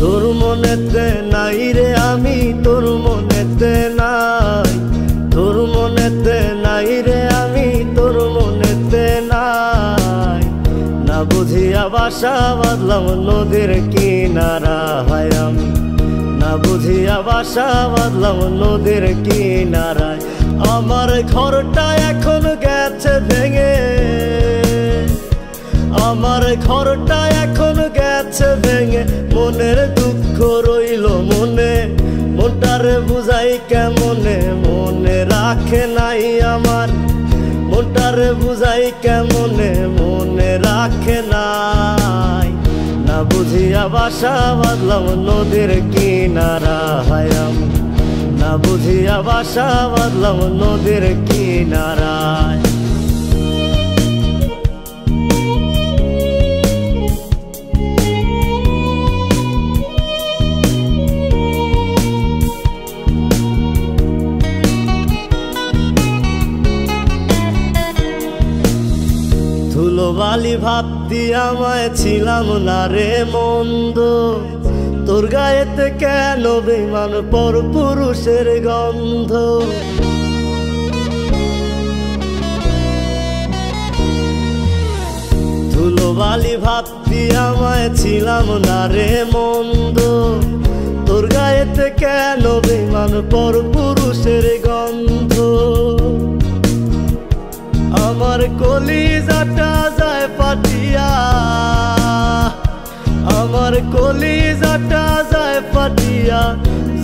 তোর মনেতে নাই রে আমি, তোর মনেতে নাই, তোর মনেতে নাই রে আমি, তোর মনেতে নাই। না বুঝিয়া বাসা বাঁধলাম নদীর কিনারা হয় আমি, না বুঝিয়া বাসা বাঁধলাম নদীর কিনারায়। আমার ঘরটা এখন গেছে ভেঙে, আমার ঘরটা এখন গেছে ভেঙে, মনের দুঃখ রইল মনে, মনটারে বুঝাই কেমনে, মনে রাখে নাই আমার, মনটারে বুঝাই কেমনে, মনে রাখে নাই। না বুঝিয়া বাসা বাঁধলাম নদীর কিনারা হয় আমি, না বুঝিয়া বাসা বাঁধলাম নদীর কিনারায়। ধুলোবালি ভাবতি আমায় ছিলাম না রে মন্দ, তোর গায়েতে কেন বেমান পর পুরুষের গন্ধ। ধুলোবালি ভাবতি আমায় ছিলাম না রে মন্দ, তোর গায়েতে কেন বেমান পর পুরুষের গন্ধ। আমার কলিজাটা যায় ফাটিয়া, আমার কলিজাটা যায় ফাটিয়া,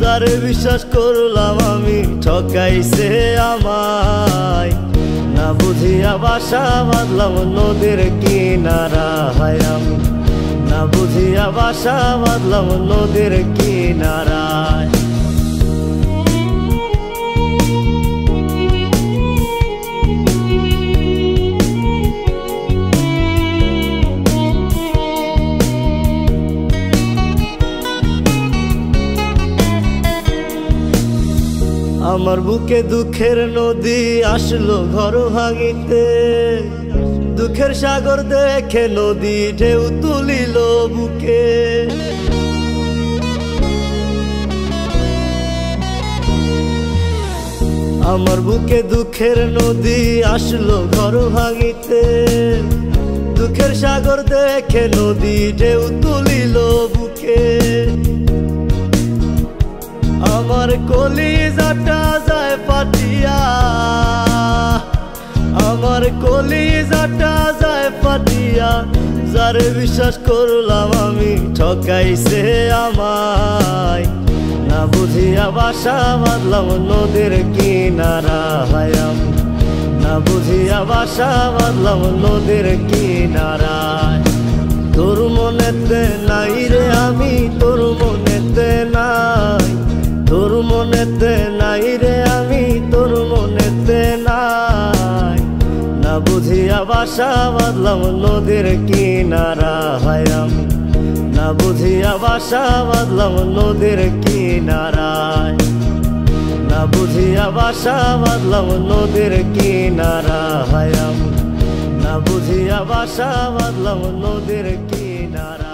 যারে বিশ্বাস করলাম আমি ঠকাইছে আমায়। না বুঝিয়া বাসা বাঁধলাম নদীর কিনারা হয় আমি, না বুঝিয়া বাসা বাঁধলাম নদীর কিনারায়। আমার বুকে দুঃখের নদী আসলো ঘর ভাঙিতে, দুঃখের সাগর দেখে নদী ঢেউ তুলিল বুকে। আমার বুকে দুঃখের নদী আসলো ঘর ভাঙিতে, দুঃখের সাগর দেখে নদী ঢেউ তুলিল বুকে। আমার কলিজাটা যায় ফাটিয়া, আমার কলিজাটা যায় ফাটিয়া, যারে বিশ্বাস করলাম আমি ঠকাইছে আমায়। না বুঝিয়া বাসা বাঁধলাম নদীর কিনারা হয় আমি, না বুঝিয়া বাসা বাঁধলাম নদীর কিনারায়। তোর মনেতে নাই রে আমি, তোর মনেতে নাই, তোর মনেতে নাই রে আমি, তোর মনেতে নাই। না বুঝিয়া বাসা বাঁধলাম নদীর কিনারা হয় আমি, না বুঝিয়া বাসা বাঁধলাম নদীর কিনারায়, না বুঝিয়া বাসা বাঁধলাম নদীর কিনারা হয় আমি, না বুঝিয়া বাসা বাঁধলাম নদীর কিনারা।